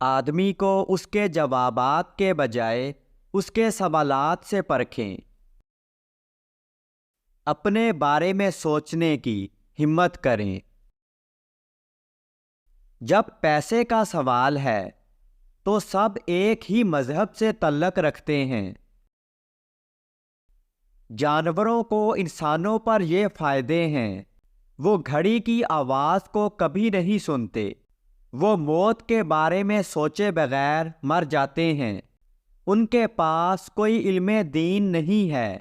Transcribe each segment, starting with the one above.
آدمی کو اس کے جوابات کے بجائے اس کے سوالات سے پرکھیں۔ اپنے بارے میں سوچنے کی ہمت کریں۔ جب پیسے کا سوال ہے تو سب ایک ہی مذہب سے تعلق رکھتے ہیں۔ جانوروں کو انسانوں پر یہ فائدے ہیں، وہ گھڑی کی آواز کو کبھی نہیں سنتے، وہ موت کے بارے میں سوچے بغیر مر جاتے ہیں، ان کے پاس کوئی علم دین نہیں ہے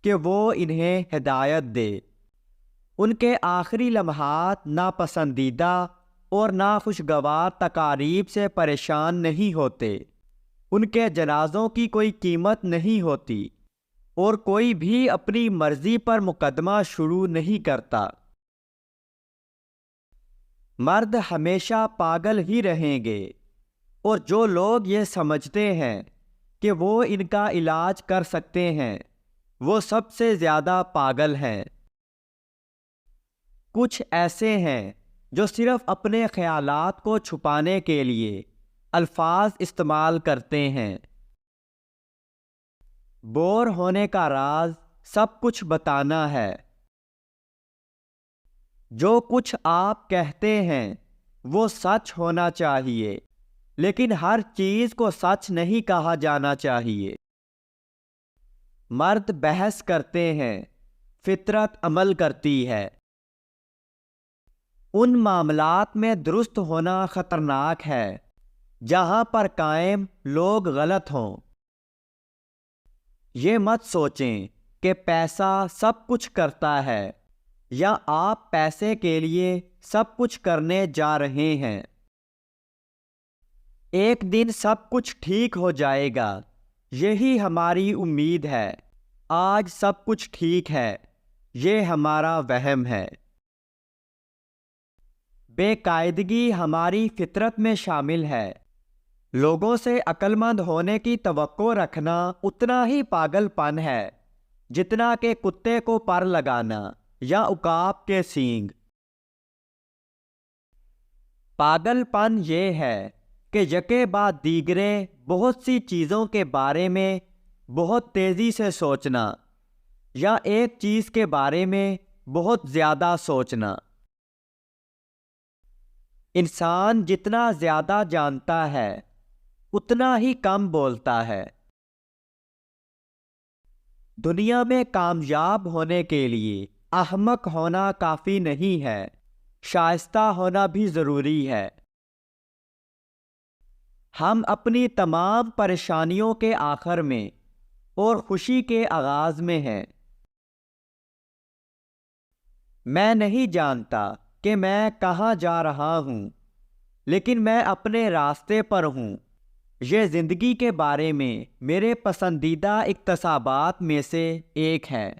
کہ وہ انہیں ہدایت دے، ان کے آخری لمحات ناپسندیدہ اور ناخوشگوار تقاریب سے پریشان نہیں ہوتے، ان کے جنازوں کی کوئی قیمت نہیں ہوتی، اور کوئی بھی اپنی مرضی پر مقدمہ شروع نہیں کرتا۔ مرد ہمیشہ پاگل ہی رہیں گے، اور جو لوگ یہ سمجھتے ہیں کہ وہ ان کا علاج کر سکتے ہیں وہ سب سے زیادہ پاگل ہیں۔ کچھ ایسے ہیں جو صرف اپنے خیالات کو چھپانے کے لیے الفاظ استعمال کرتے ہیں۔ بور ہونے کا راز سب کچھ بتانا ہے۔ جو کچھ آپ کہتے ہیں وہ سچ ہونا چاہیے، لیکن ہر چیز کو سچ نہیں کہا جانا چاہیے۔ مرد بحث کرتے ہیں، فطرت عمل کرتی ہے۔ ان معاملات میں درست ہونا خطرناک ہے جہاں پر قائم لوگ غلط ہوں۔ یہ مت سوچیں کہ پیسہ سب کچھ کرتا ہے یا آپ پیسے کے لیے سب کچھ کرنے جا رہے ہیں۔ ایک دن سب کچھ ٹھیک ہو جائے گا، یہی ہماری امید ہے۔ آج سب کچھ ٹھیک ہے، یہ ہمارا وہم ہے۔ بے قاعدگی ہماری فطرت میں شامل ہے۔ لوگوں سے عقل مند ہونے کی توقع رکھنا اتنا ہی پاگل پن ہے جتنا کہ کتے کو پر لگانا یا عقاب کے سینگ۔ پاگل پن یہ ہے کہ یکے بعد دیگرے بہت سی چیزوں کے بارے میں بہت تیزی سے سوچنا، یا ایک چیز کے بارے میں بہت زیادہ سوچنا۔ انسان جتنا زیادہ جانتا ہے اتنا ہی کم بولتا ہے۔ دنیا میں کامیاب ہونے کے لیے احمق ہونا کافی نہیں ہے، شائستہ ہونا بھی ضروری ہے۔ ہم اپنی تمام پریشانیوں کے آخر میں اور خوشی کے آغاز میں ہیں۔ میں نہیں جانتا کہ میں کہاں جا رہا ہوں، لیکن میں اپنے راستے پر ہوں۔ یہ زندگی کے بارے میں میرے پسندیدہ اقتصابات میں سے ایک ہے۔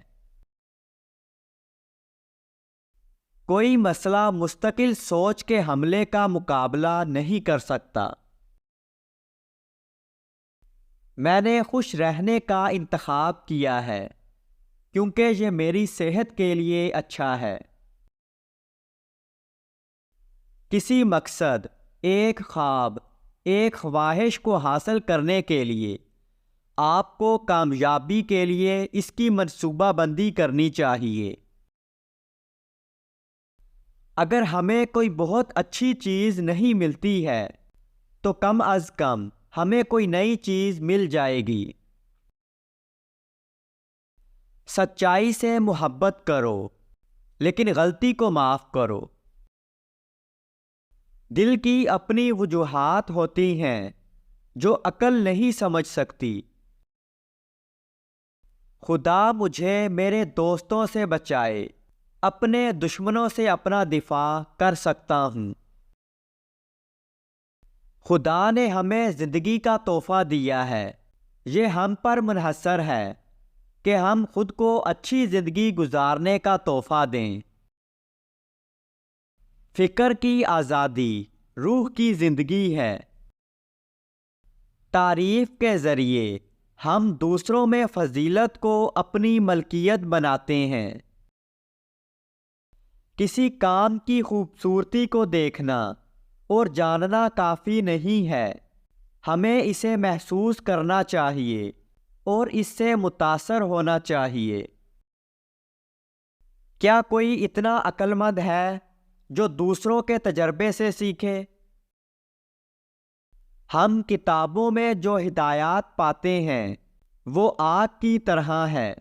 کوئی مسئلہ مستقل سوچ کے حملے کا مقابلہ نہیں کر سکتا۔ میں نے خوش رہنے کا انتخاب کیا ہے کیونکہ یہ میری صحت کے لیے اچھا ہے۔ کسی مقصد، ایک خواب، ایک خواہش کو حاصل کرنے کے لیے آپ کو کامیابی کے لیے اس کی منصوبہ بندی کرنی چاہیے۔ اگر ہمیں کوئی بہت اچھی چیز نہیں ملتی ہے تو کم از کم ہمیں کوئی نئی چیز مل جائے گی۔ سچائی سے محبت کرو، لیکن غلطی کو معاف کرو۔ دل کی اپنی وجوہات ہوتی ہیں جو عقل نہیں سمجھ سکتی۔ خدا مجھے میرے دوستوں سے بچائے، اپنے دشمنوں سے اپنا دفاع کر سکتا ہوں۔ خدا نے ہمیں زندگی کا تحفہ دیا ہے، یہ ہم پر منحصر ہے کہ ہم خود کو اچھی زندگی گزارنے کا تحفہ دیں۔ فکر کی آزادی روح کی زندگی ہے۔ تعریف کے ذریعے ہم دوسروں میں فضیلت کو اپنی ملکیت بناتے ہیں۔ کسی کام کی خوبصورتی کو دیکھنا اور جاننا کافی نہیں ہے، ہمیں اسے محسوس کرنا چاہیے اور اس سے متاثر ہونا چاہیے۔ کیا کوئی اتنا عقل مند ہے جو دوسروں کے تجربے سے سیکھے؟ ہم کتابوں میں جو ہدایات پاتے ہیں وہ آگ کی طرح ہے۔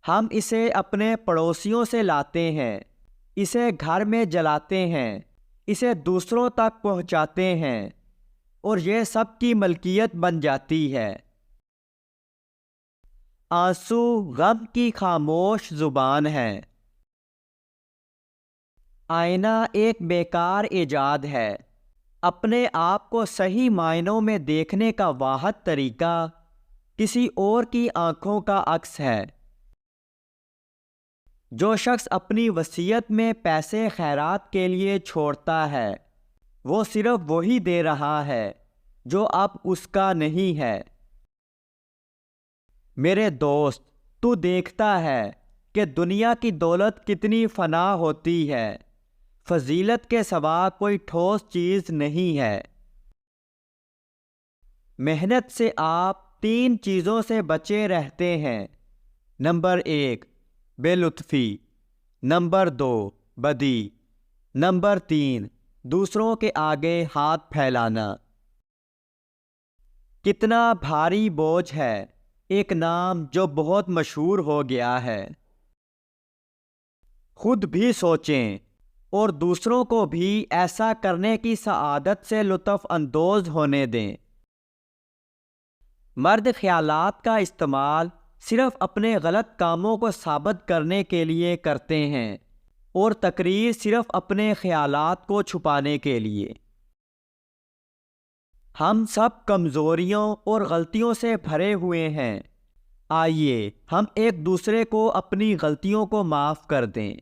ہم اسے اپنے پڑوسیوں سے لاتے ہیں، اسے گھر میں جلاتے ہیں، اسے دوسروں تک پہنچاتے ہیں اور یہ سب کی ملکیت بن جاتی ہے۔ آنسو غم کی خاموش زبان ہے۔ آئینہ ایک بیکار ایجاد ہے۔ اپنے آپ کو صحیح معنوں میں دیکھنے کا واحد طریقہ کسی اور کی آنکھوں کا عکس ہے۔ جو شخص اپنی وصیت میں پیسے خیرات کے لیے چھوڑتا ہے وہ صرف وہی دے رہا ہے جو اب اس کا نہیں ہے۔ میرے دوست، تو دیکھتا ہے کہ دنیا کی دولت کتنی فنا ہوتی ہے، فضیلت کے سوا کوئی ٹھوس چیز نہیں ہے۔ محنت سے آپ 3 چیزوں سے بچے رہتے ہیں۔ نمبر 1 بے لطفی، نمبر 2 بدی، نمبر 3 دوسروں کے آگے ہاتھ پھیلانا۔ کتنا بھاری بوجھ ہے ایک نام جو بہت مشہور ہو گیا ہے۔ خود بھی سوچیں اور دوسروں کو بھی ایسا کرنے کی سعادت سے لطف اندوز ہونے دیں۔ مرد خیالات کا استعمال صرف اپنے غلط کاموں کو ثابت کرنے کے لیے کرتے ہیں اور تقریر صرف اپنے خیالات کو چھپانے کے لیے۔ ہم سب کمزوریوں اور غلطیوں سے بھرے ہوئے ہیں۔ آئیے ہم ایک دوسرے کو اپنی غلطیوں کو معاف کر دیں۔